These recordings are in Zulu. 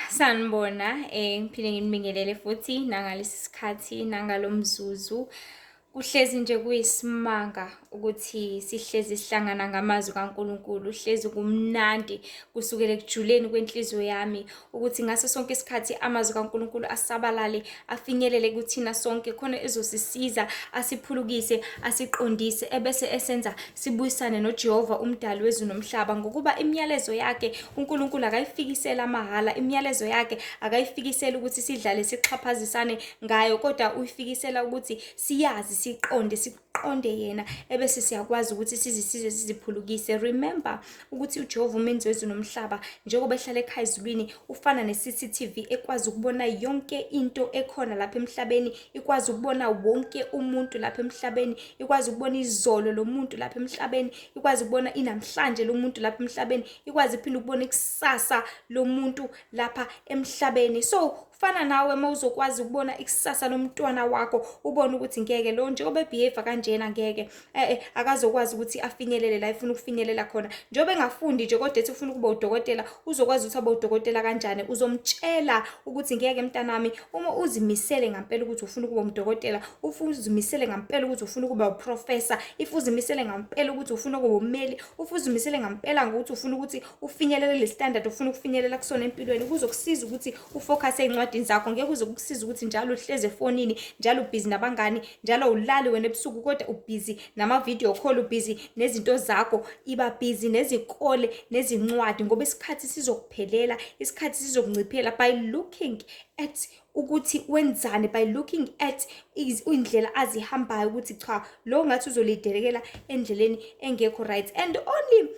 Sanibona, ngiphinde nginibingelele futhi nangalesi sikhathi nangalo mzuzu. Kuhlezi nje kuyisimanga ukuthi sihlezi sihlangana ngamazwi kaNkulunkulu, hlezi kumnandi kusukela ekujuleni kwenhliziyo yami ukuthi ngaso sonke isikhathi amazwi kaNkulunkulu asabalale afinyelele kuthina sonke khona ezosisiza, asiphulukise, asiqondise ebese esenza sibuyisane noJehova umdali wezulu nomhlaba ngokuba imiyalezo yakhe uNkulunkulu akayifikisela mahhala, imiyalezo yakhe akayifikisela ukuthi sidlale sixhaphazisane ngayo kodwa uyifikisela ukuthi siyazi siqonde yena ebese siyakwazi ukuthi sizisize siziphulukise. Remember ukuthi uJehova umenzi wezulu nomhlaba njengoba ehlala ekhaya ezulwini ufana ne-CCTV ekwazi ukubona yonke into ekhona lapha emhlabeni, ikwazi ukubona wonke umuntu lapha emhlabeni, ikwazi ukubona izolo lomuntu lapha emhlabeni, ikwazi ukubona inamhlanje lomuntu lapha emhlabeni, ikwazi phinde ukubona ikusasa lomuntu lapha emhlabeni. So fana nawe mawuzokwazi ukubona ikusasa lomntwana wakho ubone ukuthi ngeke lo njengoba ebehave kanjena ngeke akazokwazi ukuthi afinyelele la efuna ukufinyelela khona njengoba engafundi nje kodwa ethi ufuna ukuba udokotela uzokwazi ukuthi abe udokotela kanjani. Uzomtshela ukuthi ngeke mntanami uma uzimisele ngempela ukuthi ufuna ukuba umdokotela, uzimisele ngempela ukuthi ufuna ukuba uprofessor, if uzimisele ngempela ukuthi ufuna ukuba ummeli, uzimisele ngempela ngokuthi ufuna ukuthi ufinyelele le standard ufuna ukufinyelela kusona empilweni, kuzokusiza ukuthi ufocus ezincwadini zakho. Ngeke kuzokusiza ukuthi njalo uhleze efonini, njalo ubhizi nabangani, njalo ulali wena ebusuku kodwa ubhizi nama-video call, ubhizi nezinto zakho, iba busy nezikole nezincwadi ngoba isikhathi sizokuphelela, isikhathi sizokunciphela by looking at ukuthi wenzani, by looking at indlela azihambayo ukuthi cha lo ngathi uzolidelekela endleleni engekho right. And only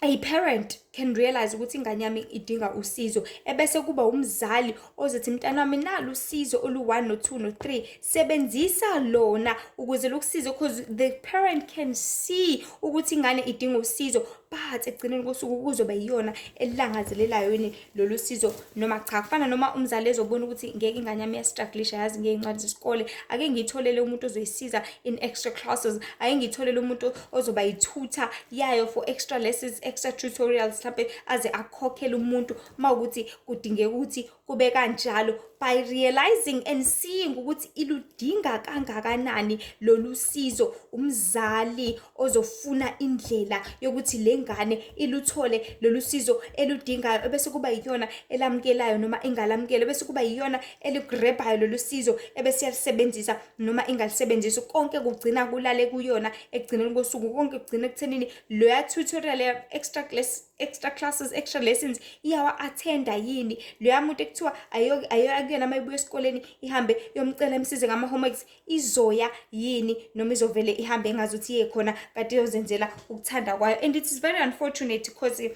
a parent can realize ukuthi ingane yami idinga usizo ebese kuba umzali ozothi mntana wami nalo usizo olu1 no2 no3 sebenzisa lona ukuze lokusize, because the parent can see ukuthi ingane idinga usizo but ekugcineni kosuku kuzoba yiyona elangazelelayo yini lolu sizo noma cha. Kufana noma umzali ezobona ukuthi ngeke ingane yami yastrugglisha yazi ngeincwadi zesikole, ake ngiyitholele umuntu ozoyisiza in extra classes, ake ngiyitholele umuntu ozoba yithutha yayo for extra lessons, extra tutorials, mhlambe aze akhokhele umuntu mawukuthi kudingeka ukuthi kube kanjalo. By realizing and seeing ukuthi iludinga kangakanani lolu sizo, umzali ozofuna indlela yokuthi lengane iluthole lolu sizo eludingayo ebese kuba yiyona elamukelayo noma engalamukela, bese kuba yiyona eligrabhayo lolu sizo ebese yalisebenzisa noma ingalisebenzisi. Konke kugcina kulale kuyona ekugcineni kosuku, konke kugcina ekuthenini loya tutorial ya extra classes, extra lessons iyawa attenda yini, loya muntu ekuthiwa ayokuyena mayibuya esikoleni ihambe yomcela emsize ngama homeworks izoya yini noma izovele ihambe engazuthi iye khona kade iyozenzela ukuthanda kwayo. And it is very unfortunate because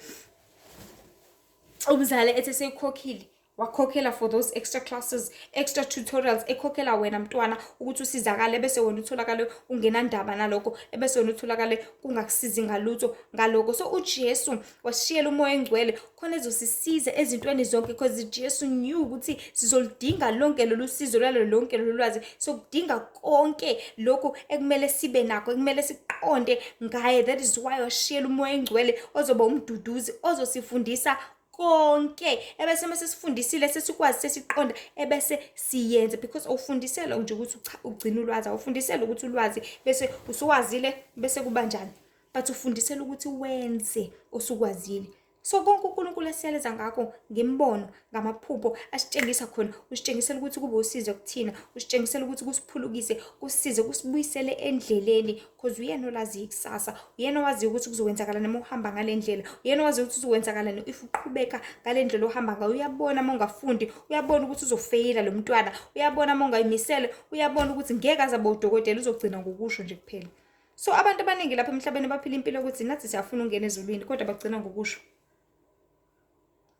umzali ethi seyikhokhile wakhokhela for those extra classes, extra tutorials, ekhokhela wena mntwana ukuthi usizakale bese wena utholakale ungenandaba nalokho, ebese wena utholakale kungakusizi ngalutho ngalokho. So uJesu wasishiyela umoya engcwele khona ezosisiza ezintweni zonke because Jesu knew ukuthi sizolidinga lonke lolu sizo lonke lolu lwazi, so kudinga konke lokho ekumele sibe nakho, ekumele siqonde ngaye. That is why wasishiyela umoya engcwele ozoba umduduzi ozosifundisa konke ebese mase sifundisile sesikwazi sesiqonda ebese siyenze, because awufundisela nje ukuthi ugcina ulwazi, awufundisela ukuthi ulwazi bese usuwazile bese kuba njani, but ufundisela ukuthi wenze osukwazile. So konke uNkulunkulu asiyaleza ngakho ngembono ngamaphupho asitshengisa khona, usitshengisela ukuthi kube usizo kuthina, usitshengisela ukuthi kusiphulukise, kusize, kusibuyisele endleleni because uyena olazi ikusasa, uyena owazi ukuthi kuzokwenzakala noma uhamba ngale ndlela, uyena owazi ukuthi kuzokwenzakala if uqhubeka ngale ndlela ohamba ngayo. Uyabona mongafundi, uyabona ukuthi uzofeyila lo mntwana, uyabona mongayimisele, uyabona ukuthi ngeke azabe udokotela, uzogcina ngokusho nje kuphela. So abantu abaningi lapha emhlabeni baphila impilo ukuthi nathi siyafuna ungena ezulwini kodwa bagcina ngokusho.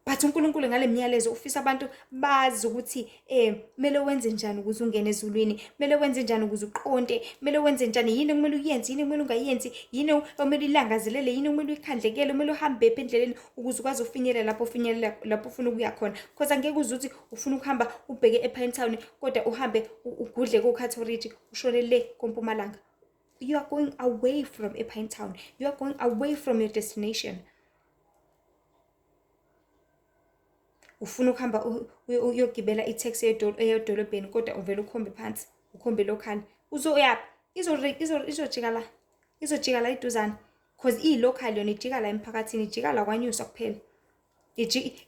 But uNkulunkulu ngale miyalezo ufisa abantu bazi ukuthi kumele wenze njani ukuze ungene ezulwini, kumele wenze njani ukuze uqonde, kumele wenze njani, yini kumele uyenze, yini kumele ungayenzi, yini kumele ilangazelele, yini kumele uyikhandlekele, kumele uhambe endleleni ukuze ukwazi ufinyelela lapho ufuna ukuya khona. Because angeke uze uthi ufuna ukuhamba ubheke ePinetown kodwa uhambe ugudle koCathoridge ushone le koMpumalanga. You are going away from ePinetown, you are going away from your destination. ufuna ukuhamba uyogibela i-taxi edolobheni kodwa uvela ukhombe phansi, ukhombe local. Uzoyaphi? Izojika la. Izojika la iduzana. Cause i-local yona ijika la emphakathini, ijika la kwaNyusa kuphela.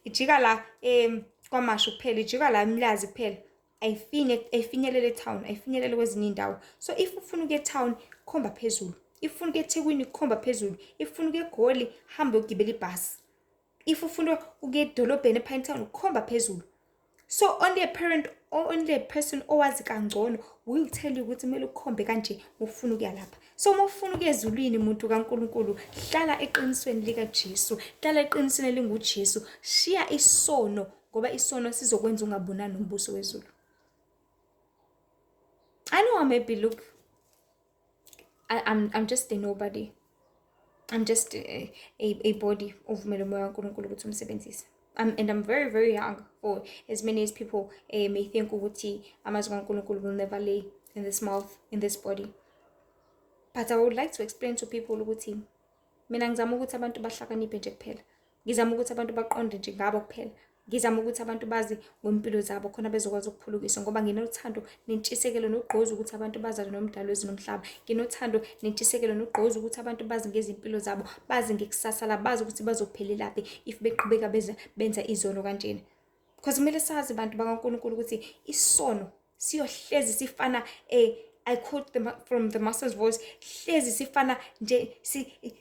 Ijika la kwaMashu kuphela, ijika la eMlazi kuphela. Ayifinyelele e-town, ayifinyelele kwezinye indawo. So if ufuna ukuya e-town, khomba phezulu. If ufuna ukuya eThekwini, khomba phezulu. If ufuna ukuya eGoli, hamba uyogibela ibhasi. If ufuna ukuya edolobheni ePinetown, khomba phezulu. So only a parent or only a person owazi kangcono will tell you ukuthi kumele ukhombe kanje ufuna ukuya lapha. So uma ufuna ukuya ezulwini umuntu kaNkulunkulu, hlala eqinisweni lika Jesu, hlala eqinisweni linguJesu, shiya isono ngoba isono sizokwenza ungabonani nombuso wezulu. I know I maybe look I'm just a nobody. I'm just a body ovumela umoya kaNkulunkulu ukuthi umsebenzise. And I'm very, very young for as many as people may think ukuthi amazwi kaNkulunkulu will never lay in this mouth, in this body. But I would like to explain to people ukuthi mina ngizama ukuthi abantu bahlakaniphe nje kuphela. Ngizama ukuthi abantu baqonde nje ngabo kuphela. Ngizama ukuthi abantu bazi ngempilo zabo khona bezokwazi ukuphulukiswa ngoba nginothando nentshisekelo nogqozi ukuthi abantu bazazi nomdalo wezinomhlaba. Nginothando nentshisekelo nogqozi ukuthi abantu bazi ngezimpilo zabo, bazi ngekusasa labo, bazi ukuthi bazophelelaphi if beqhubeka benza izono kanjena. Because kumele sazi abantu bakaNkulunkulu ukuthi isono siyohlezi sifana I quote from the Master's Voice, hlezi sifana nje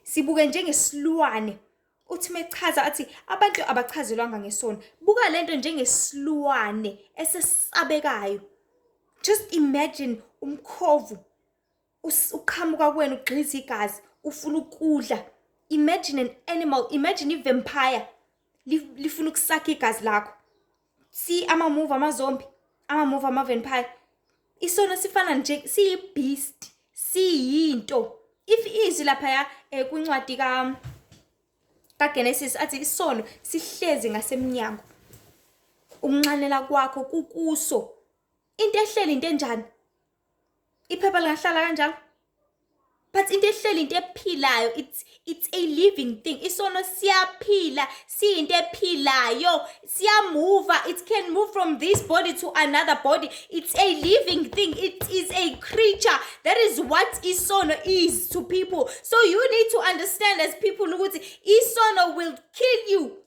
sibuke njengesilwane. Uthi mechaza athi abantu abachazelwanga ngesono, buka lento njengesilwane esesabekayo. Just imagine umkhovu uqhamuka kuwena ugxiza igazi, ufuna ukudla. Imagine an animal, imagine i-vampire lifuna ukusakha igazi lakho. See ama-move amazombi, ama-move ama-vampire. Isono sifana nje siyi-beast, siyinto. If izwi lapha kwincwadi kaGenesis athi isono sihlezi ngasemnyango. Ukunxanela kwakho kukuso. Into ehleli into enjani? Iphepha lingahlala kanjalo. But into ehleli into ephilayo, it's a living thing. Isono siyaphila, siyinto ephilayo, siyamove. It can move from this body to another body. It's a living thing. It is a creature. That is what isono is to people. So you need to understand as people ukuthi isono will kill you.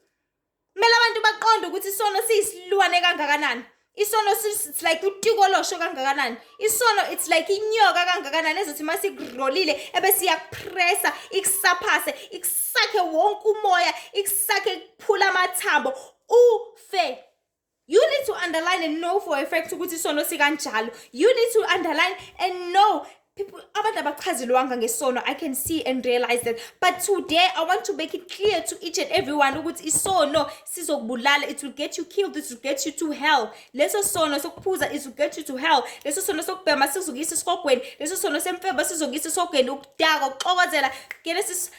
Mela abantu baqonde ukuthi isono siyisilwane kangakanani. Isono it's like utikolosho kangakanani. Isono it's like inyoka kangakanani ezothi masikurolile ebese iyakupressa, ikusaphase, ikusakhe wonke umoya, ikusakhe kuphula amathambo ufe. You need to underline and know for a fact ukuthi isono sikanjalo. You need to underline and know people abantu abachazelwanga ngesono. I can see and realize that. But today I want to make it clear to each and everyone ukuthi isono sizokubulala. It will get you killed. It will get you to hell. Leso sono sokuphuza it will get you to hell. Leso sono sokubhema sizokuyisa esihogweni. Leso sono semfeba sizokuyisa esihogweni. Ukudaka, ukuxokozela. Genesis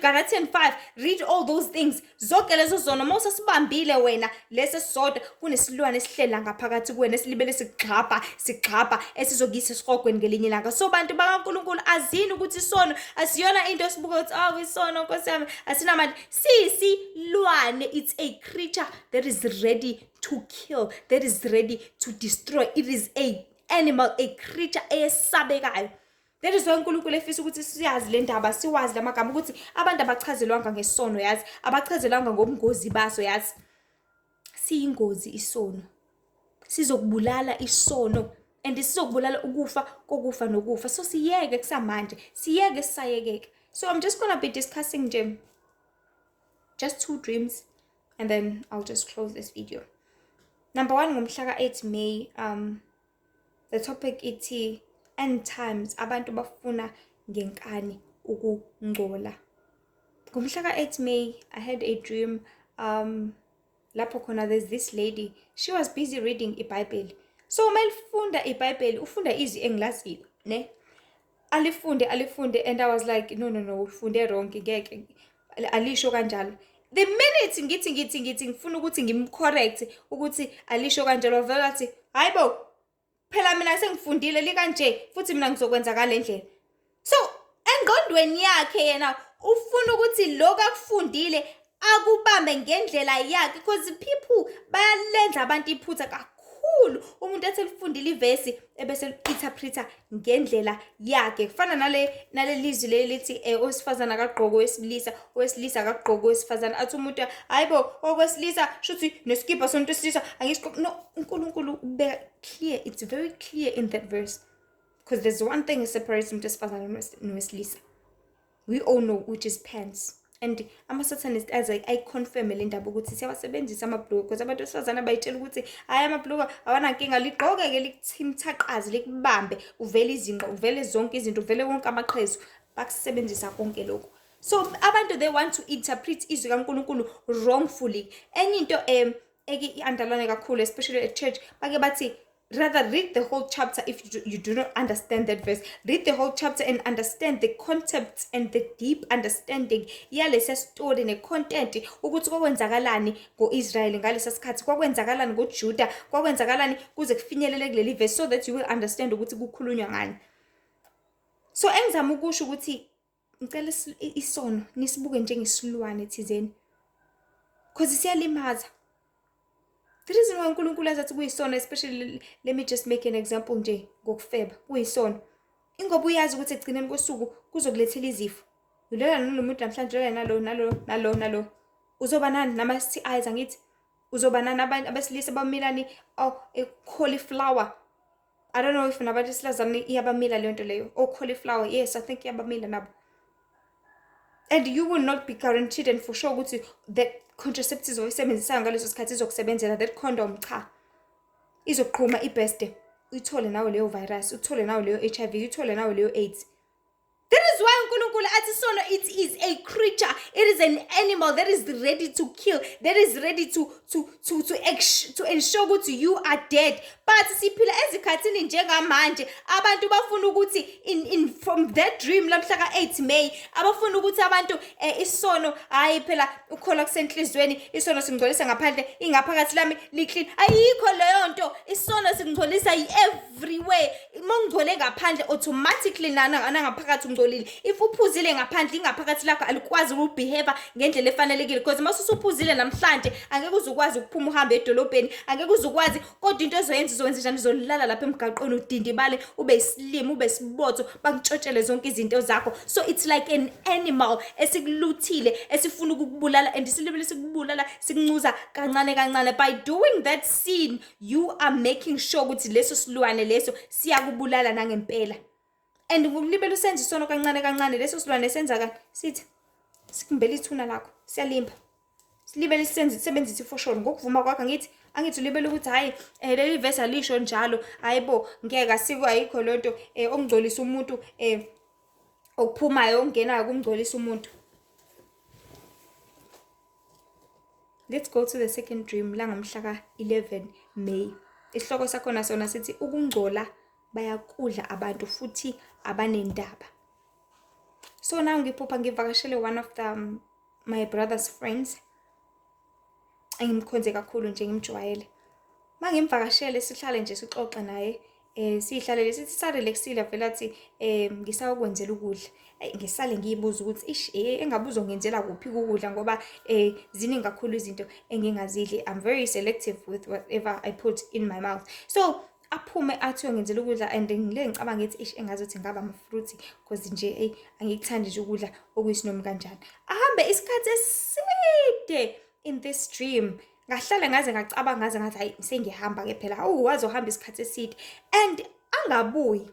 Galatians 5. Read all those things. Zonke lezo zono mose sibambile wena leso soda kunesilwane esihlela ngaphakathi kuwena esilibele sigxapha esizokuyisa esihogweni ngelinye ilanga. So bantu bakaNkulunkulu azini ukuthi isono asiyona into esibuka ukuthi isono Nkosi yami asinamandla. Silwane, it's a creature that is ready to kill, that is ready to destroy. It is a animal, a creature esabekayo. That is why uNkulunkulu efisa ukuthi siyazi le ndaba, siwazi lamagama ukuthi abantu abachazelwanga ngesono yazi, abachazelwanga ngobungozi baso yazi. Siyingozi isono. Sizokubulala isono. And sizokubulala ukufa kokufa nokufa. So siyeke kusamanje, siyeke sayekeke. So I'm just going to be discussing just 2 dreams and then I'll just close this video. Number 1, ngomhla ka-8 May, the topic ithi end times abantu bafuna ngenkani ukungcola. Ngomhla ka-8 May I had a dream lapho khona there's this lady, she was busy reading iBhayibheli. So uma lifunda iBhayibheli ufunda izwi engilaziyo, ne? Alifunde and I was like no ufunde wrong ngeke alisho kanjalo. The minute ngithi ngifuna ukuthi ngimcorrect ukuthi alisho kanjalo wavela athi hayibo phela mina sengifundile likanje futhi mina ngizokwenza ngalendlela. So engqondweni yakhe yena ufuna ukuthi lokho akufundile akubambe ngendlela yakhe, because people bayalenza abantu iphutha kakhulu. Umuntu ethi elifundile ivesi ebese interpreta ngendlela yakhe. Kufana nale lizwi leli lithi owesifazana akagqoke owesilisa akagqoke owesifazana. Athi umuntu hayibo okwesilisa shuthi neskipa somuntu wesilisa angisigqoke. No, uNkulunkulu ubeka clear, it's very clear in that verse. Because there's one thing that separates umuntu wesifazana nowesilisa. We all know, which is pants. And ama-Satanists ayi-confirm le ndaba ukuthi siyawasebenzisa amabhuluka, because abantu besifazane bayitshela ukuthi hayi amabhuluka awanankinga, ligqoke-ke likuthimthaqazi likubambe, uvele izinqa, uvele zonke izinto, uvele wonke amaqhezu. Bakusebenzisa konke lokho. So abantu they want to interpret izwi kaNkulunkulu wrongfully. Enye into i-underline kakhulu, especially at church, bake bathi rather read the whole chapter. If you do not understand that verse, read the whole chapter and understand the concepts and the deep understanding yalesa story ne-content, ukuthi kwakwenzakalani ngo-Israel ngalesa sikhathi, kwakwenzakalani ngoJuda, kwakwenzakalani kuze kufinyelele kuleli verse, so that you will understand ukuthi kukhulunywa ngani. So engizama ukusho ukuthi ngicela isono nisibuke njengesilwane thizeni, because siyalimaza. The reason why uNkulunkulu azathi kuyisono, especially let me just make an example nje ngokufeba, kuyisono ingoba uyazi ukuthi egcineni kosuku kuzokulethela izifo. Ulela nomuntu namhlanje, ulela nalo uzoba nani nama-STIs angithi, uzoba nani abantu abesilisa abamilani cauliflower. I don't know if nabantu besilazane iyabamila leyo nto leyo, cauliflower. Yes, I think iyabamila nabo. And you will not be guaranteed and for sure ukuthi the contraceptives oyisebenzisayo ngaleso sikhathi izokusebenzela, that condom cha, izoqhuma ibeste, uyithole nawe leyo virus, uthole nawe leyo HIV, uthole nawe leyo AIDS. That is why uNkulunkulu athi sono, it is a creature, it is an animal that is ready to kill, that is ready to ensure ukuthi you are dead. But siphila ezikhathini njengamanje, abantu bafuna ukuthi in from that dream lamhla ka-8 May, abafuna ukuthi abantu isono hayi phela ukholwa kusenhlizweni, isono singcolisa ngaphandle, ingaphakathi lami liclean. Ayikho leyo nto. Isono singcolisa everywhere. Mongcole ngaphandle automatically nangaphakathi ungcolile. If uphuzile ngaphandle, ingaphakathi lakho alikwazi ukubehave ngendlela efanelekile, because mase usuphuzile namhlanje angeke uzukwazi ukuphuma uhambe edolobheni, angeke uzukwazi. Kodwa into ezoyenza njani, uzolala lapha emgaqweni udindibale, ube islim, ube sibotho, bakutshotshele zonke izinto zakho. So it's like an animal esikuluthile esifuna ukukubulala, and silibele sikubulala sikuncuza kancane kancane. By doing that sin, you are making sure ukuthi leso silwane leso siyakubulala nangempela. And ukulibele usenze isono kancane kancane, leso silwane senza kanti sithi sikumbela ithuna lakho, siyalimba. Silibele sisebenzise ifosholo ngokuvuma kwakho. Angithi ulibele ukuthi hayi leli verse alisho njalo, hayibo ngeke asikho, ayikho lonto ongcolisa umuntu okuphumayo ongenayo kumgcolisa umuntu. Let's go to the second dream la ngamhla ka-11 May. Isihloko sakhona sona sithi ukungcola bayakudla abantu futhi abanendaba. So now ngiphupha ngivakashele one of my brother's friends engimkhonze kakhulu nje, ngimjwayele. Mangimvakashele sihlale nje sixoxe naye, sihlalele sithi sarelaxile, vela athi ngisakwenzela ukudla. Ngisale ngiyibuza ukuthi engabuzo ngenzela kuphi ukudla, ngoba ziningi kakhulu izinto engingazidli. I'm very selective with whatever I put in my mouth. So aphume athi ngenzela ukudla, and ngile ngicabanga ngithi engazothi ngaba amafruit, because nje angikuthandi nje ukudla okuyisinomi kanjani. Ahambe isikhathi eside in this dream, ngahlala ngaze ngacabanga, ngaze ngathi hayi sengihamba ke phela. Wazohamba isikhathi eside and angabuyi,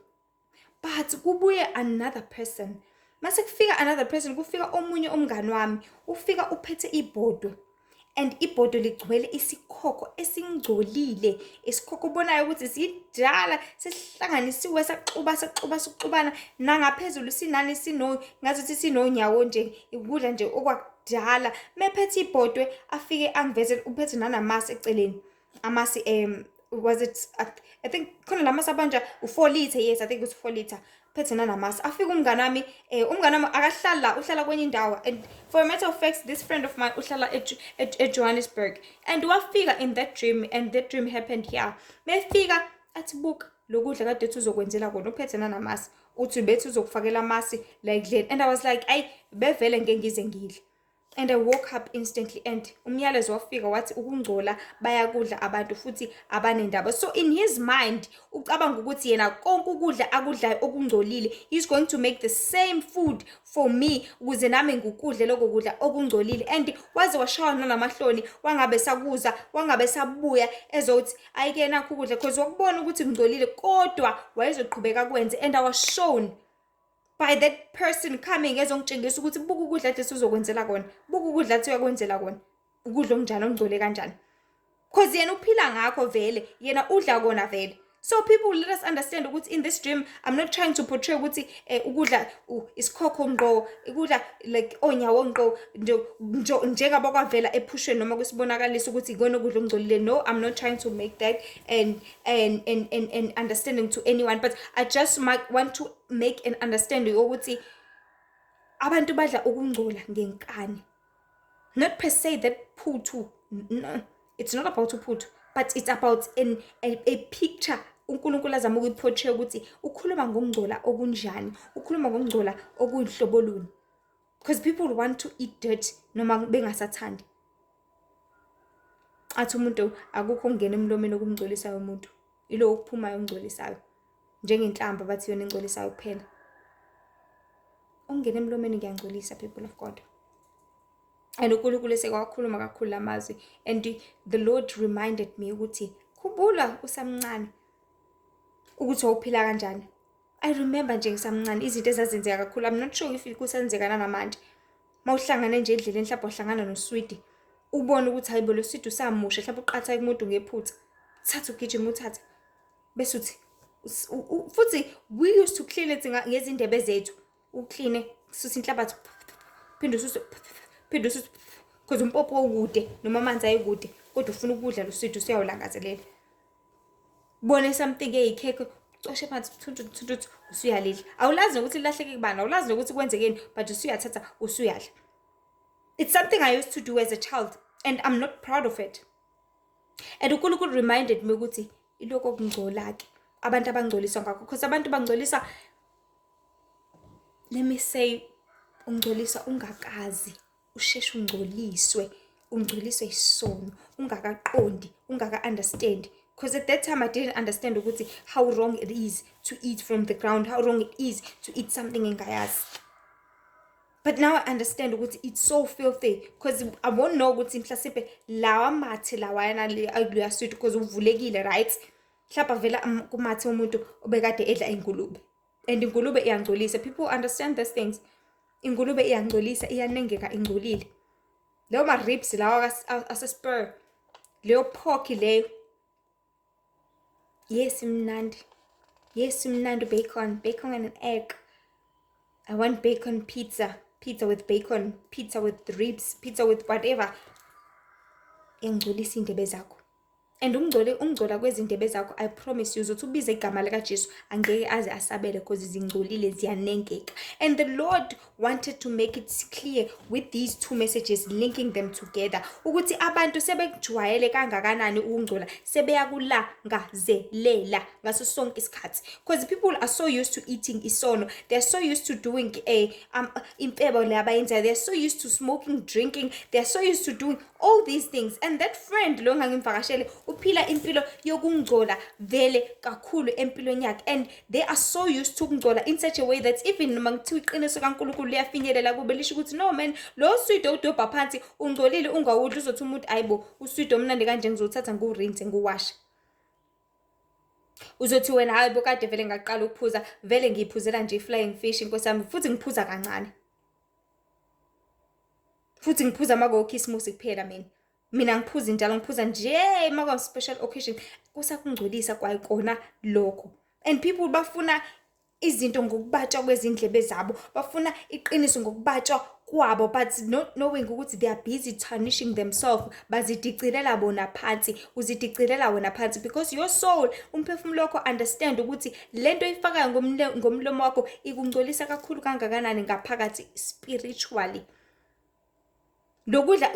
but kubuye another person. Mase kufika another person, kufika omunye umngani wami, ufika uphethe ibhodo, and ibhodo ligcwele isikhokho esingcolile, isikhokho ubonayo ukuthi sidala, sesihlanganisiwe saxubana nangaphezulu sinani ngazuthi sinonyawo nje, ukudla nje okwakudala. Mephethe ibhodwe afike angivezele uphethe nanamasi eceleni. Amasi was it I think khona lamasi abanja u4 liter, yes I think it was 4 liter. Phethe nanamasi. Afika umngani wami akahlala, uhlala kwenye indawo, and for a matter of fact this friend of mine uhlala at Johannesburg, and wafika in that dream, and that dream happened here. Mefika athi buka lokudla kade uzokwenzela kona, uphethe nanamasi, uthi bethu uzokufakela amasi like that. And I was like, ay bevele ngeke ngize ngidle. And I woke up instantly and umyalezo wafika wathi ukungcola bayakudla abantu futhi abanendaba. So in his mind ucabanga ukuthi yena konke ukudla akudlayo okungcolile he's going to make the same food for me ukuze nami ngikudle lokho kudla okungcolile. And waze washawana namahloni wangabe sakuza wangabe sabuya ezothi ayike nakho ukudla because wakubona ukuthi ngcolile kodwa wayezoqhubeka kwenze. And I was shown by that person coming ezongitshengisa ukuthi buka ukudla athi sizokwenzela kona, buka ukudla athi uyakwenzela kona, ukudla okunjani okungcole kanjani, because yena uphila ngakho vele, yena udla kona vele. So people, let us understand ukuthi in this dream I'm not trying to portray ukuthi ukudla isikhokho ngqo, ukudla like onyawo ngqo njengabo kwavela ephushweni noma kusibonakalisa ukuthi ikona ukudla okungcolile. No, I'm not trying to make that and understanding to anyone, but I just might want to make an understanding ukuthi abantu badla ukungcola ngenkani. Not per se that phuthu, no, it's not about uphuthu, but it's about a picture uNkulunkulu azama ukuyiportray ukuthi ukhuluma ngokungcola okunjani, ukhuluma ngokungcola okuyihlobo luni, because people want to eat dirt noma bengasathandi. Athi umuntu akukho ongena emlomeni okumngcolisayo umuntu, ilo ukuphumayo ongcolisayo, njengenhlamba bathi yona engcolisayo kuphela. Ongena emlomeni ngiyangcolisa, people of God. And uNkulunkulu sekwakhuluma kakhulu lamazwi, and the Lord reminded me ukuthi khumbula usamncane ukuthi wawuphila kanjani. I remember nje ngisamncane izinto ezazenzeka kakhulu. I'm not sure if kusenzeka namanje. Mawuhlangana nje endleleni mhlawumbe uhlangana noswidi, ubone ukuthi hayibo lo swidi usamusha, mhlawumbe uqatha kumuntu ngephutha, thatha ugijima uthathe. Bese uthi futhi we used to clean it ngezindebe zethu. Uclean susa inhlabathi, phinde ususa because umpopo ukude noma amanzi ayikude kodwa ufuna ukudla lo swidi usuyawulangazelela. Bone something eyikhekhe ucoshe phansi thuntu usuyalila. Awulazi ukuthi lahleke kubani, awulazi ukuthi kwenzekeni, but usuyathatha usuyadla. It's something I used to do as a child and I'm not proud of it. And uNkulunkulu reminded me ukuthi iloko okungcola ke abantu abangcoliswa ngakho, because abantu bangcolisa, let me say, ungcolisa ungakazi, usheshe ungcoliswe isono, ungakaqondi, ungaka-understand. Because at that time I didn't understand ukuthi how wrong it is to eat from the ground, how wrong it is to eat something engayazi. But now I understand ukuthi it's so filthy, because I won't know ukuthi mhlawumbe lawa mathe lawayana le sweet because uvulekile, right? Mhlawumbe vela kumathe umuntu obekade edla ingulube, and ingulube iyangcolisa. People understand these things. Ingulube iyangcolisa, iyanengeka ingcolile. Leyo ma ribs lawa ase-spur, leyo pork leyo, yes mnandi, bacon and an egg. I want bacon pizza with bacon, pizza with ribs, pizza with whatever. Iyangcolisa indebe zakho. And ungcola kwezindebe zakho, I promise you uzothi ubize igama lika Jesu angeke aze asabele because zingcolile ziyanengeka. And the Lord wanted to make it clear with these two messages, linking them together, ukuthi abantu sebekujwayele kangakanani ukungcola, sebeyakulangazelela ngaso sonke isikhathi, because people are so used to eating isono, they are so used to doing impebo le abayenzayo, they are so used to smoking, drinking, they are so used to doing all these things. And that friend lo ngangimvakashele uphila impilo yokungcola vele kakhulu empilweni yakhe, and they are so used to ukungcola in such a way that even noma ngithiwa iqiniso kaNkulunkulu liyafinyelela kube lisho ukuthi no man, lo sweet odobha phansi ungcolile ungawudla, uzothi umuntu ayibo usweet omnandi kanje ngizothatha ngurinse nguwasha. Uzothi wena hayibo kade vele ngaqala ukuphuza, vele ngiyiphuzela nje flying fish inkosi yami, futhi ngiphuza kancane, futhi ngiphuza makokhismusi kuphela. Mina ngiphuza njalo, ngiphuza nje maka special occasion, kusakungcolisa kwayikona lokho. And people bafuna izinto ngokubatshwa kwezindlebe zabo, bafuna iqiniso ngokubatshwa kwabo, but not knowing ukuthi they are busy tarnishing themselves. Bazidicilela bona phansi, uzidicilela wena phansi, because your soul, umphefumulo wakho, understand ukuthi lento ifakayo ngomlomo wakho ikungcolisa kakhulu kangakanani ngaphakathi spiritually. Lokudla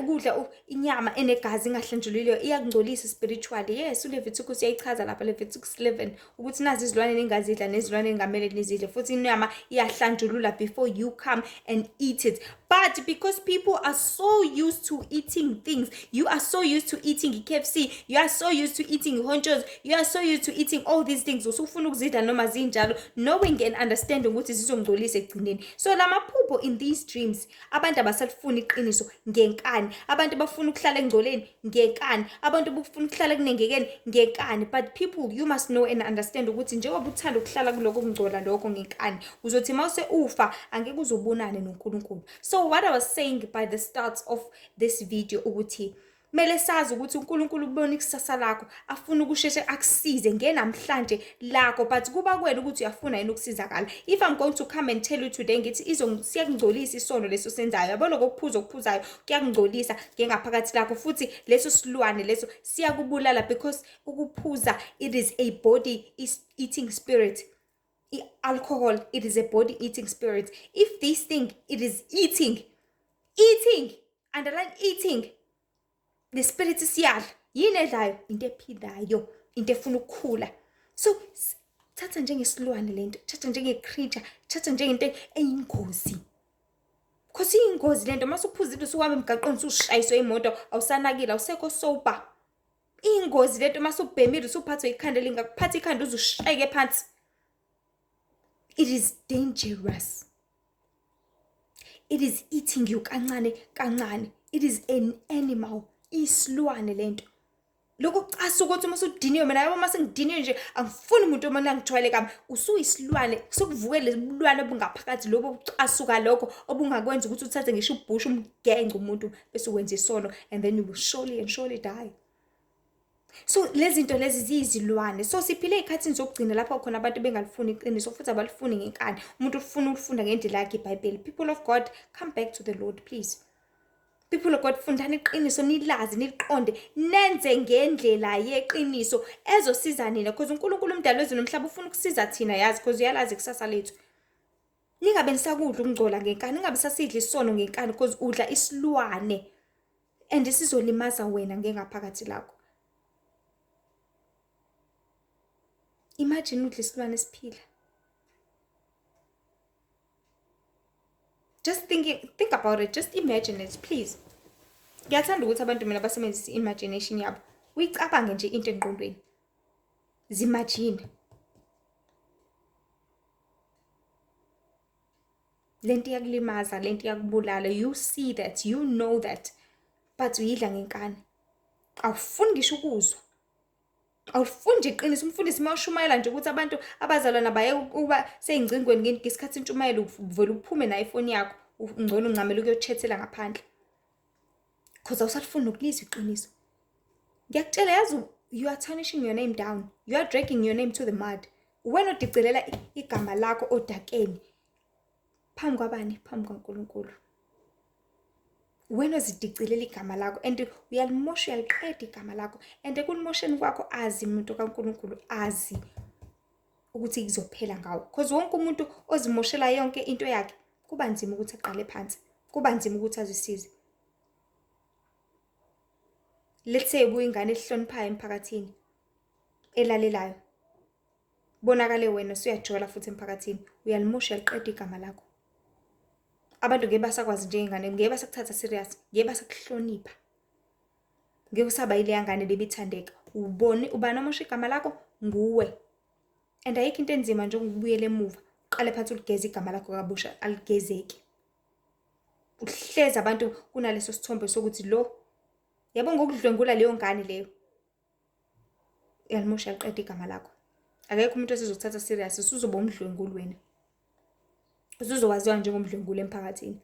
inyama enegazi ingahlanjululwe iyakungcolisa spiritually. Yes, uLeviticus uyayichaza lapha, Leviticus 11, ukuthi nazi izilwane ningazidla nezilwane engamele nizidle, futhi inyama iyahlanjulula before you come and eat it. But because people are so used to eating things, you are so used to eating KFC, you are so used to eating honchos, you are so used to eating all these things, usufuna ukuzidla noma zinjalo, knowing and understanding ukuthi zizongcolisa ekugcineni. So lamaphupho in these dreams, abantu abasalifuna iqiniso ngenkani, abantu bafuna ukuhlala engcoleni ngenkani, abantu bafuna ukuhlala kunengekeni ngenkani. But people, you must know and understand ukuthi njengoba uthanda ukuhlala kuloko kungcola lokho ngenkani, uzothi mawuse ufa angeke uzobonane noNkulunkulu. So what I was saying by the start of this video ukuthi mele sazi ukuthi uNkulunkulu ubona ikusasa lakho, afuna ukusheshe akusize ngenamhlanje lakho, but kuba kwena ukuthi uyafuna yini ukusizakala. If I'm going to come and tell you today ngithi siyakungcolisa isono leso senzayo, yabona kokuphuza okuphuzayo kuyakungcolisa ngengaphakathi lakho, futhi leso silwane leso siyakubulala, because ukuphuza, it is a body eating spirit. Alcohol, it is a body eating spirit. If this thing, it is eating, underline eating, the spirit is yal, yini edlayo, into ephilayo, into efuna ukukhula. So thatha njengesilwane lento, thatha njenge-creature, thatha njengento eyingozi. Because iyingozi lento, masuphuzile usuhamba emgaqweni usushayiswa imoto, awusanakile, awusekho sober. Iyingozi lento, masubhemile usuphathwe ikhanda lingakuphatha ikhanda uzushayeke phansi. It is dangerous. It is eating you kancane kancane. It is an animal. Isilwane lento. Lokho kucasa ukuthi uma usudiniwe, mina yabo mase ngidiniwe nje angifuni umuntu omana ngijwayele kabi, usuyisilwane, kusukuvukela ubulwane obungaphakathi lobo obucasuka lokho obungakwenza ukuthi uthathe ngisho ubhushu umgenge umuntu bese wenza isono, and then you will surely die. So lezi zinto lezi ziyizilwane. So siphile ezikhathini zokugcina lapho khona abantu bengalifuni iqiniso futhi abalifuni ngenkani. Umuntu ufuna ukufunda ngendlela yakhe iBhayibheli. People of God, come back to the Lord, please. People of God, fundani iqiniso, nilazi, niliqonde, nenze ngendlela yeqiniso ezosiza nina, because uNkulunkulu umdali wezulu nomhlaba ufuna ukusiza thina, yazi, because uyalazi ikusasa lethu. Ningabe nisakudla ukungcola ngenkani, ningabe sasidla isono ngenkani, because udla isilwane and isizolimaza wena ngengaphakathi lakho. Imagine udla isilwane esiphila. Just think about it. Just imagine it, please. Ngiyathanda ukuthi abantu mina basebenzise imagination yabo. Uyicabange nje into engqondweni. Zimagine. Lento iyakulimaza, lento iyakubulala. You see that, you know that. But uyidla ngenkani. Awufuni ngisho ukuzwa. Awufuni nje iqiniso. Umfundisi mawushumayela nje ukuthi abantu abazalwana baye ukuba seyingcingweni ngesikhathi intshumayelo uvela uphume na iphone yakho ungcono uncamela ukuyochathela ngaphandle, because awusalifuni nokulizwa iqiniso. Ngiyakutshela, yazi, you are tarnishing your name down, you are dragging your name to the mud. Wena odicelela igama lakho odakeni phambi kwabani? Phambi kwaNkulunkulu. Wena ozidicelela igama lakho and uyalimosha, uyaliqeda igama lakho, and ekulimosheni kwakho azi umuntu kaNkulunkulu, azi ukuthi kuzophela ngawo, because wonke umuntu ozimoshela yonke into yakhe kuba nzima ukuthi aqale phansi, kuba nzima ukuthi azisize. Let's say uyingane elihloniphayo emphakathini elalelayo, bonakale wena usuyajola futhi emphakathini, uyalimosha, uyaliqeda igama lakho. Abantu ngeke basakwazi njengengane, ngeke basakuthatha serious, ngeke basakuhlonipha, ngeke usaba ile yangane lebithandeka. Ubone ubani omosha igama lakho? Nguwe. And ayikho into enzima njengokubuyela emuva, uqale phansi uligeze igama lakho kabusha, aligezeke. Uhleza abantu kunaleso sithombe sokuthi lo, yabo ngokudlwengula leyo ngane leyo, uyalimosha, liqeda igama lakho. Akekho umuntu osizokuthatha serious, usuzoba umdlwenguli wena. Usuzowaziwa njengomdlwenguli emphakathini.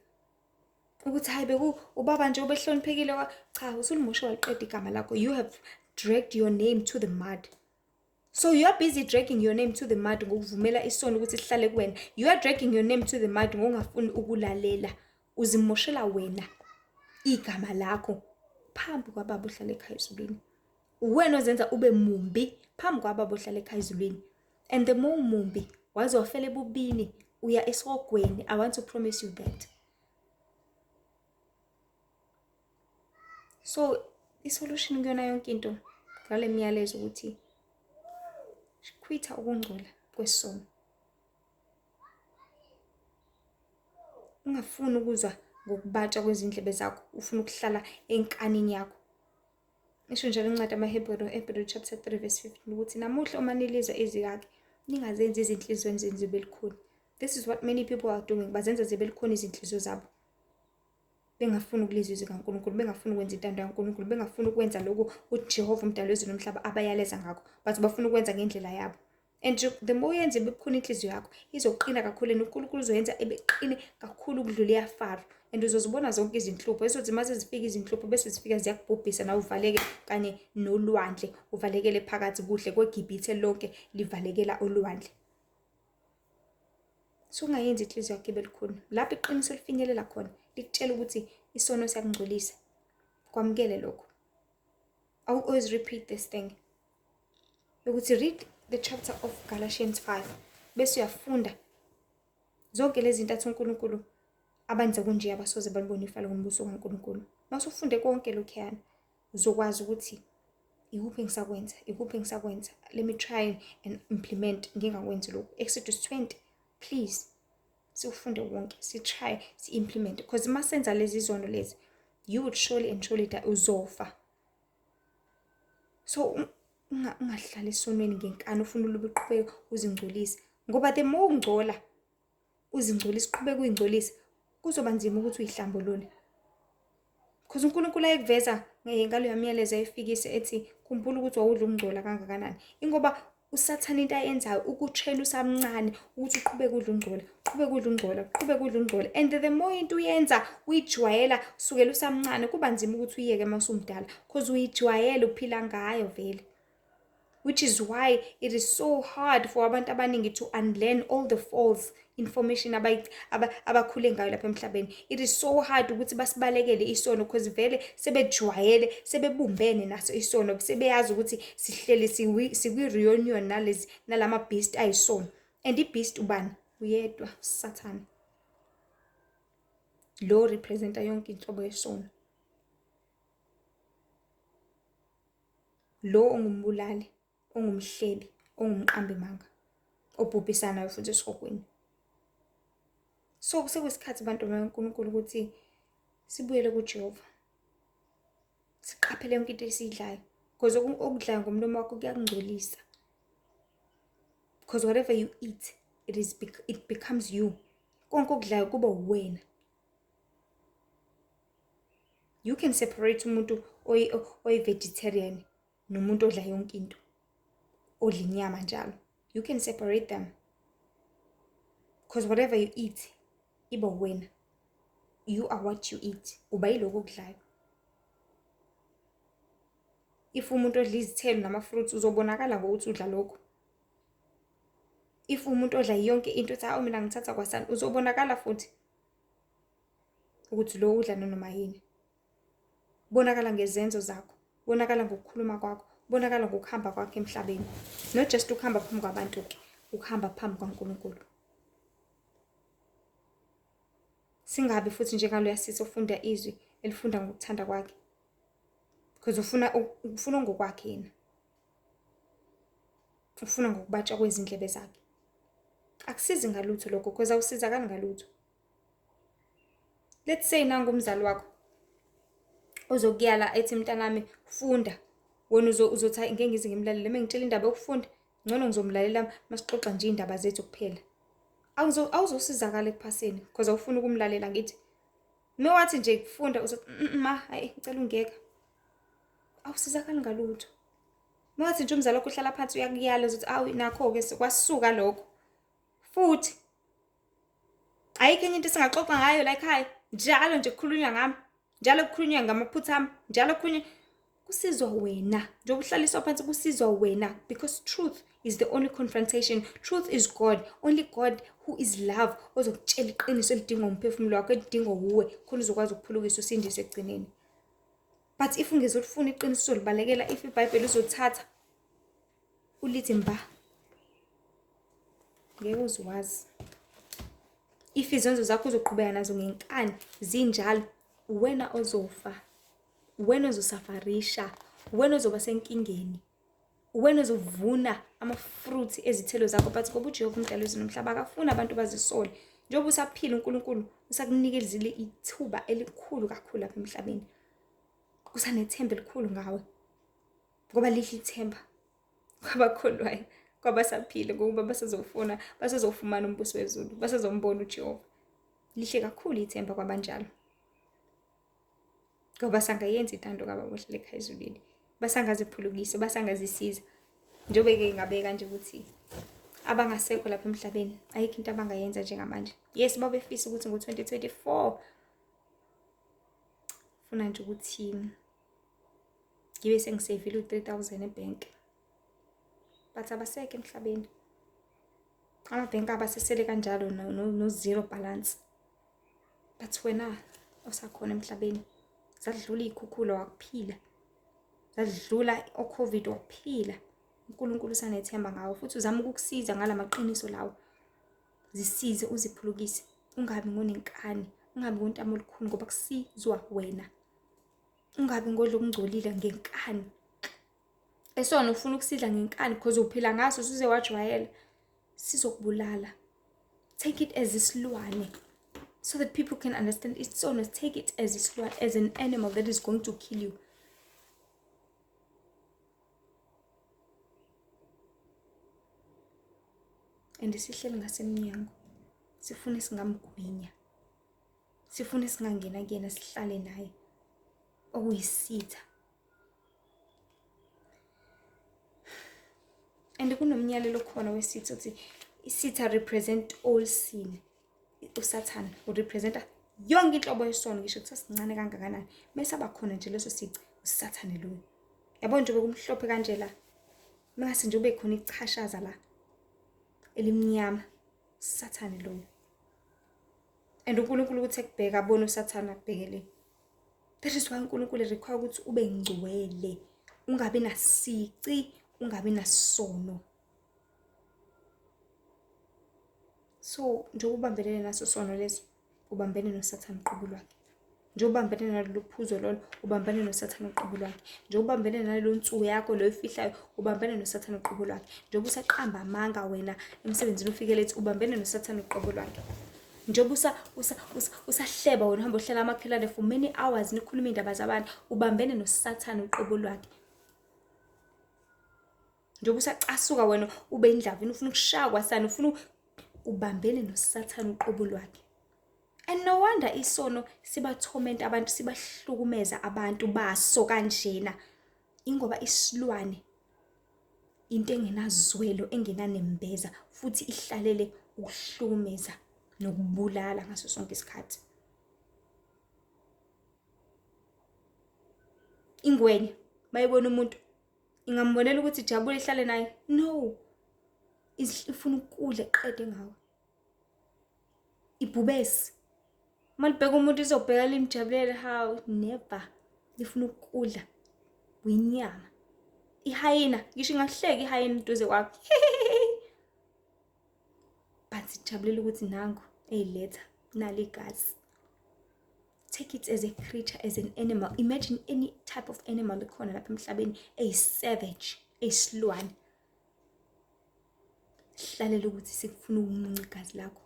Ukuthi hayi ubaba nje obehloniphekile, cha, usulimosha waliqeda igama lakho. You have dragged your name to the mud. So you are busy dragging your name to the mud ngokuvumela isono ukuthi sihlale kuwena. You are dragging your name to the mud ngongafuni ukulalela. Uzimoshela wena igama lakho phambi kwababa ohlala ekhaya ezulwini. Wena ozenza ube mumbi phambi kwababa ohlala ekhaya ezulwini. And the more mumbi, waze wafela ebubini, uya esogweni. I want to promise you that. So isolution kuyona yonke into ngale miyalezo ukuthi kwitha ukungcola kwesono. Ungafuni ukuzwa ngokubatsha kwezindlebe zakho, ufuna ukuhlala enkanini yakho. Isho njalo incwadi amaHebrew chapter 3 verse 15 ukuthi namuhla uma nilizwa izwi lakhe ningazenzi izinhliziyo zenu zibe lukhuni. This is what many people are doing. Bazenza zibe lukhuni izinhliziyo zabo. Bengafuni ukulizwa izwi kaNkulunkulu, bengafuni ukwenza intando kaNkulunkulu, bengafuni ukwenza lokho uJehova umdali wezulu nomhlaba abayaleza ngakho, but bafuna ukwenza ngendlela yabo. And the more uyenza ibe bukhuni inhliziyo yakho, izoqina kakhulu noNkulunkulu uzoyenza ebeqine kakhulu ukudlula iyafaro. And uzozibona zonke izinhlupho esothi mase zifika izinhlupho bese zifika ziyakubhubhisa na uvaleke kanye nolwandle, uvalekele phakathi kuhle kweGibhithe lonke livalekela olwandle. So ungayenzi inhliziyo yakho ibe lukhuni. Lapho iqiniso lifinyelela khona, likutshela ukuthi isono siyakungcolisa. Kwamukele lokho. I will always repeat this thing. Ukuthi read the chapter of Galatians 5 bese uyafunda zonke lezi zinto athi uNkulunkulu abenza kunje abasoze balibona ifalo ngombuso kaNkulunkulu. Mase ufunde konke lokhuyana uzokwazi ukuthi ikuphi ngisakwenza. Let me try and implement ngingakwenzi lokho. Exodus 20, please siufunde wonke, try, implement, because masenza lezi zono lezi, you would surely and surely die, uzofa. So ungahlala esonweni ngenkani ufuna uqhubeke uzingcolise, ngoba the more ungcola uzingcolisa uqhubeke uyingcolisa kuzoba nzima ukuthi uyihlambulule. Because uNkulunkulu ayekuveza ngalo yamiyalezo ayifikise ethi khumbula ukuthi wawudla ukungcola kangakanani. Ingoba uSathane into ayenzayo ukutrain usamncane ukuthi uqhubeke udla ungcola, and the more into uyenza uyijwayela sukela usamncane kuba nzima ukuthi uyiyeke masumdala, because uyijwayela uphila ngayo vele. Which is why it is so hard for abantu abaningi to unlearn all the false information abakhule ngayo lapha emhlabeni. It is so hard ukuthi basibalekele isono because vele sebejwayele, sebebumbene naso isono, sebeyazi ukuthi sihleli sikwi-reunion nalama beast ayisono. And i-beast ubani? Uyedwa, Sathane. Lo representa yonke inhlobo yesono. Lo ongumbulali, ongumhleli, ongumqambi manga, obhubhisanayo futhi esihogweni. So sekuyisikhathi abantu bakaNkulunkulu ukuthi sibuyele kuJehova. Siqaphele yonke into esiyidlayo, because okudlayo ngomlomo wakho kuyakungcolisa. Because whatever you eat, it becomes you. Konke okudlayo kuba wena. You can separate umuntu oyi-vegetarian nomuntu odla yonke into, odla inyama njalo. You can separate them. Because whatever you eat, iba wena. You are what you eat. Uba yiloko okudlayo. If umuntu odla izithelo nama-fruits uzobonakala ngokuthi udla lokho. If umuntu odla yonke into ethi mina ngithatha kwasani, uzobonakala futhi ukuthi lo udla noma yini. Bonakala ngezenzo zakho, bonakala ngokukhuluma kwakho, bonakala ngokuhamba kwakho emhlabeni. Not just ukuhamba phambi kwabantu ke, ukuhamba phambi kwaNkulunkulu. Singabi futhi njengalo yasisi ofunda izwi elifunda ngokuthanda kwakhe. Because ufuna ngokwakhe yena. Ufuna ngokubatsha kwezindlebe zakhe. Akusizi ngalutho lokho, because awusizakali ngalutho. Let's say nangumzali wakho ozokuyala ethi mntanami funda, wena uzothi ngeke ngize ngimlalele mengitshela indaba yokufunda, ngcono ngizomlalela masixoxa nje indaba zethu kuphela. Awuzosizakala ekuphaseni because awufuna ukumlalela ngithi. Nowathi nje kufunda uzothi ma hayi ngicela ungeka. Awusizakali ngalutho. Nowathi nje umzali wakho uhlala phansi uyakuyala uzothi awu nakho ke kwasuka lokho. Futhi ayikho enye into singaxoxa ngayo la ekhaya, njalo nje kukhulunywa ngami, njalo kukhulunywa ngamaphutha ami, njalo kukhulunywa kusizwa wena. Njengoba uhlaliswa phansi kusizwa wena, because truth is the only confrontation. Truth is God. Only God who is love ozokutshela iqiniso elidinga umphefumulo wakho, elidinga uwe khona uzokwazi ukuphulukisa usindise egcineni. But if ungezolifuna iqiniso libalekela, if iBhayibheli uzothatha ulithi mba, ngeke uzwazi. If izenzo zakho uzoqhubeka nazo ngenkani zinjalo, wena ozofa, wena ozosafarisha, wena ozoba senkingeni, wena ozovuna ama-fruit ezithelo zakho. But ngoba uJehova umdali wezulu nomhlaba akafuna abantu bazisole. Njengoba usaphila uNkulunkulu usakunikezile ithuba elikhulu kakhulu lapha emhlabeni. Kusanethemba elikhulu ngawe. Ngoba lihle ithemba kwabakholwayo, kwabasaphila ngoba basazofumana umbuso wezulu, basazombona uJehova. Lihle kakhulu ithemba kwabanjalo. Ngoba sangayenza intando kaBaba ohleli ekhaya ezulwini. Basangaziphulukisa, basangazisiza. Njengoba-ke ngabeka nje ukuthi abangasekho lapha emhlabeni ayikho into abangayenza njengamanje. Yes, babefisa ukuthi ngo-2024 funa nje ukuthi ngibe sengisavile u-3,000 ebhenki. But abasekho emhlabeni. Amabhenki abasesele kanjalo no zero balance. But wena osakhona emhlabeni zadlula iy'khukhula wakuphila. Zadlula o-COVID wakuphila. uNkulunkulu usanethemba ngawe futhi uzama ukukusiza ngalamaqiniso lawo. Zisize uziphulukise. Ungabi ngonenkani, ungabi ngontamo olukhulu ngoba kusizwa wena. Ungabi ngodla okungcolile ngenkani. Esona ufuna ukusidla ngenkani because uphila ngaso usuze wajwayela. Sizokubulala. Take it as isilwane so that people can understand. It's so nice. Take it as isilwane, as an animal that is going to kill you. And sihleli ngasemnyango. Sifune singamgwinya. Sifune singangena kuyena sihlale naye. Okuyisitha. And kunomnyalelo khona wesitha uthi isitha represent all sin. USathane urepresenta yonke inhlobo yesono ngisho kusasincane kangakanani. Mase abakhona nje leso sici uSathane lo. Yabona nje bekumhlophe kanje la. Mase nje ube khona ichashaza la. Elimnyama uSathane lo. And uNkulunkulu uthi ekubheka abone uSathane akubhekele. That is why uNkulunkulu require ukuthi ube ngcwele. Ungabi nasici, ungabi nasono. So njengoba ubambelele naso sono leso ubambene noSathane uqobo lwakhe. Njengoba ubambene nalo phuzo lolo ubambene noSathane uqobo lwakhe. Njengoba ubambene nalo ntsuku yakho lo ifihlayo ubambene noSathane uqobo lwakhe. Njengoba usaqamba amanga wena emsebenzini ufikele ethi ubambene noSathane uqobo lwakhe. Njengoba usahleba wena uhamba uhlela amakhelane for many hours nikhuluma indaba zabantu ubambene noSathane uqobo lwakhe. Njengoba usacasuka wena ube indlavini ufuna ukushaya kwasana ufuna ubambene noSathane uqobo lwakhe. And no wonder isono sibathomenta abantu sibahlukumeza abantu baso kanjena. Ingoba isilwane into engenazwelo engenanembeza futhi ihlalele ukuhlukumeza nokubulala ngaso sonke isikhathi. Ingwenya mayibona umuntu ingambonela ukuthi ijabule ihlale naye. No. Ifuna ukudla eqede ngawe. Ibhubesi. Malibheka umuntu izobheka limjabulele how never. Lifuna ukudla winyama. Ihayina ngisho ingahleka ihayina duze kwakho. But sijabulela ukuthi nangu eyiletha nali igazi. Take it as a creature, as an animal. Imagine any type of animal ekhona lapha emhlabeni, a savage, esilwane. Hlalela ukuthi sikufuna ukunqunqa igazi lakho.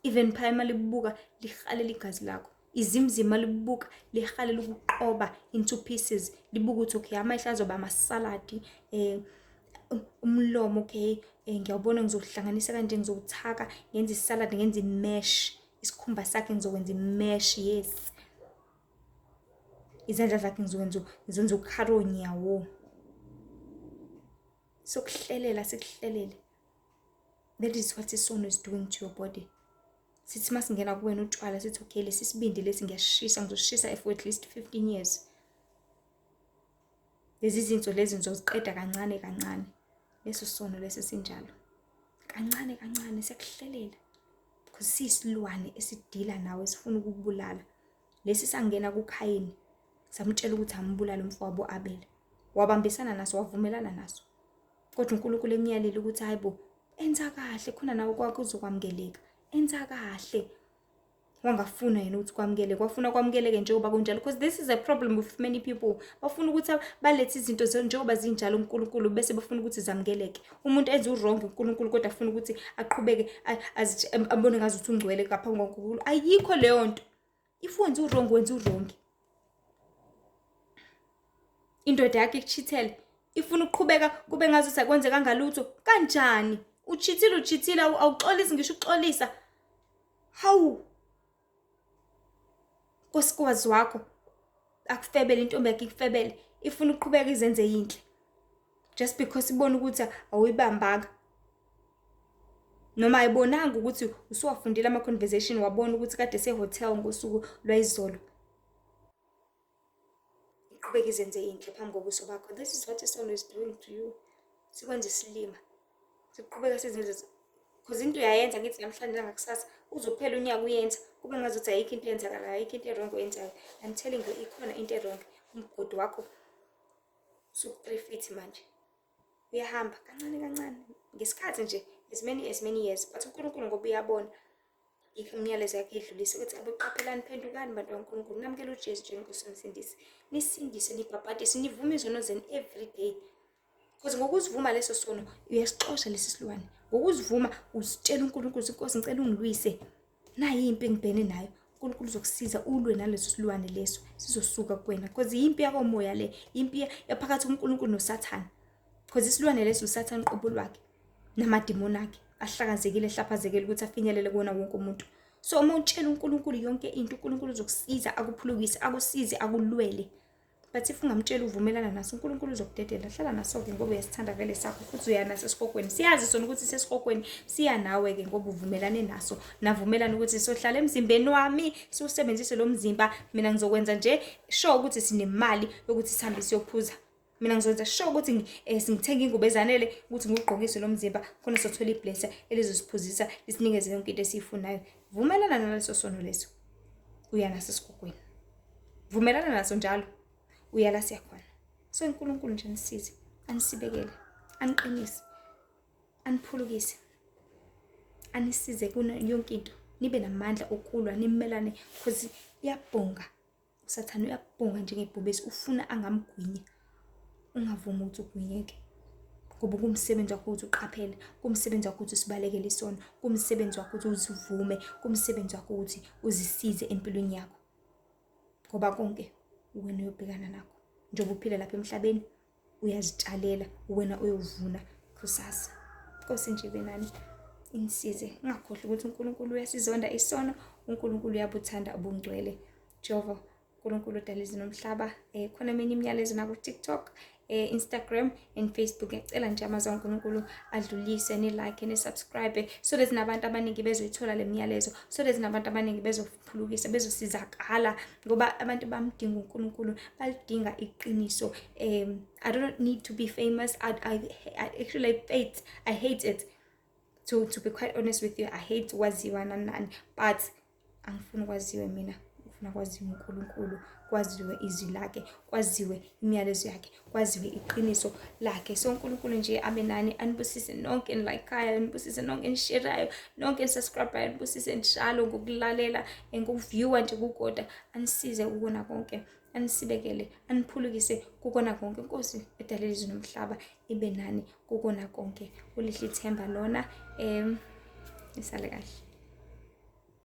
Even phayima libuka lihalela igazi lakho. Izimzima libuka lihalela ukuqoba into pieces. Libuka ukuthi okay amehla azoba amasaladi, umlomo okay, ngiyabona ngizohlanganisa kanje ngizowuthaka ngenza isalad ngenza imesh. Isikhumba sakhe ngizokwenza imesh, yes. Izandla zakhe ngizokwenza ukharonya yawo. Sokuhlelela sikuhlelele. That is what isono is doing to your body. Sithi masingena kuwena utshwala sithi okay lesi sibindi lesi ngiyashisa ngizoshisa for at least 15 years. Lezi zinto lezi ngizoziqeda kancane kancane. Leso sono lesi sinjalo. Kancane kancane siyakuhlelela. Because siyisilwane esidila nawe sifuna ukukubulala. Lesi sangena kuKhayini samtshela ukuthi ambulala umfowabo Abel. Wabambisana naso wavumelana naso. Kodwa uNkulunkulu emnyalile ukuthi hayibo enza kahle khona nawe kwakho uzokwamukeleka. Enza kahle. wangafuna yena ukuthi kwamukele, kwafuna kwamukeleke njengoba kunjalo, because this is a problem with many people. Bafuna ukuthi balethe izinto njengoba zinjalo uNkulunkulu bese bafuna ukuthi zamukeleke. Umuntu enza uwrong uNkulunkulu kodwa afuna ukuthi aqhubeke abone ngazuthi ungcwele ngaphambi kwaNkulunkulu. Ayikho leyo nto. If wenza uwrong wenza uwrong. Indoda yakhe ikuchithele ifuna ukuqhubeka kube ngazuthi akwenze kangalutho. Kanjani? Uchithile awuxolisi ngisho ukuxolisa. Hawu. Nkosikazi wakho akufebele intombi yakhe ikufebele ifuna ukuqhubeka izenze yinhle just because ibona ukuthi awuyibambanga noma ayibonanga ukuthi usuwafundile ama conversation wabona ukuthi kade sehotel ngosuku lwayizolo iqhubeka izenze yinhle phambi kobuso bakho. This is what isono is doing to you. Sikwenza isilima siqhubeka sizenze because into uyayenza ngithi namhlanje ngakusasa uzophela unyaka uyenza kube ngazuthi ayikho into eyenzakalayo, ayikho into wrong oyenzayo. I'm telling you ikhona into wrong. Umgodi wakho usuku 3 feet manje uyahamba kancane ngesikhathi nje as many years, but uNkulunkulu ngoba uyabona ikho imiyalezo yakhe idlulise ukuthi abeqaphelani phendukani bantu kaNkulunkulu, namukela uJesu njengoNkosi nomsindisi, nisindise nibhabhadise nivume izono zenu every day. Because ngokuzivuma leso sono uyasixosha lesi silwane. Ngokuzivuma usitshela uNkulunkulu Inkosi ngicela ungilwise. Nayi impi engibhene nayo. uNkulunkulu uzokusiza ulwe naleso silwane leso sizosuka kuwena. Because impi yakomoya le, impi yaphakathi kuNkulunkulu noSathane. Because isilwane leso uSathane uqobo lwakhe namademoni akhe ahlakazekile ehlaphazekile ukuthi afinyelele kuona wonke umuntu. So uma utshela uNkulunkulu yonke into uNkulunkulu uzokusiza akuphulukise akusize akulwele. But if ungamtshela uvumelana naso uNkulunkulu uzokudedela. Hlala naso ke ngoba uyasithanda vele sakho futhi uyanaso esikokweni. Siyazi sona ukuthi sesikokweni siya nawe ke ngoba uvumelane naso. Navumelana ukuthi sohlala emzimbeni wami siwusebenzise lo mzimba. Mina ngizokwenza nje sure ukuthi sinemali yokuthi sihambe siyophuza. Mina ngizokwenza sure ukuthi singithenga ingubo ezanele ukuthi ngigqokise lo mzimba khona sothola iblessing elizosiphuzisa lisinikeze yonke into esiyifunayo. Vumelana naleso sono leso. Uyanaso esikokweni. Vumelana naso njalo. Uyala siyakhona. So uNkulunkulu nje nisize, anisibekele, aniqinise, aniphulukise, anisize kuna yonke into. Nibe namandla okulwa nimelane because iyabhonga. uSathane uyabhonga njengebhubesi ufuna angamgwinya. Ungavumi ukuthi ugwinyeke. Ngoba kumsebenzi wakho ukuthi uqaphele, kumsebenzi wakho ukuthi usibalekele isono, kumsebenzi wakho ukuthi uzivume, kumsebenzi wakho ukuthi uzisize empilweni yakho. Ngoba konke wena uyobhekana nakho. Njengoba uphile lapha emhlabeni uyazitshalela wena uyovuna kusasa. Nkosi nje benani inisize. Ngakhohle ukuthi uNkulunkulu uyasizonda isono, uNkulunkulu uyabuthanda ubungcwele. Jehova uNkulunkulu odala izulu nomhlaba. Khona eminye imiyalezo na ku TikTok, Instagram and Facebook. Ngicela nje amazwi kaNkulunkulu adlulise ni like ni subscribe so that nabantu abaningi bezoyithola le myalezo, so that nabantu abaningi bezophulukisa bezosizakala ngoba abantu bamdinga uNkulunkulu, balidinga iqiniso. I don't need to be famous. I actually hate it to be quite honest with you. I hate waziwa nani, but angifuni kwaziwe mina. Ngifuna kwaziwe uNkulunkulu, kwaziwe izwi lakhe, kwaziwe imiyalezo yakhe, kwaziwe iqiniso lakhe. So uNkulunkulu nje abe nani, anibusise nonke enilikeayo, anibusise nonke enisherayo, nonke enisubscribe, anibusise njalo ngokulalela, ngokuviewa nje kukodwa, anisize ukona konke, anisibekele, aniphulukise kukona konke. Inkosi edala izulu nomhlaba ibe nani kukona konke. Ulihle ithemba lona isale kahle.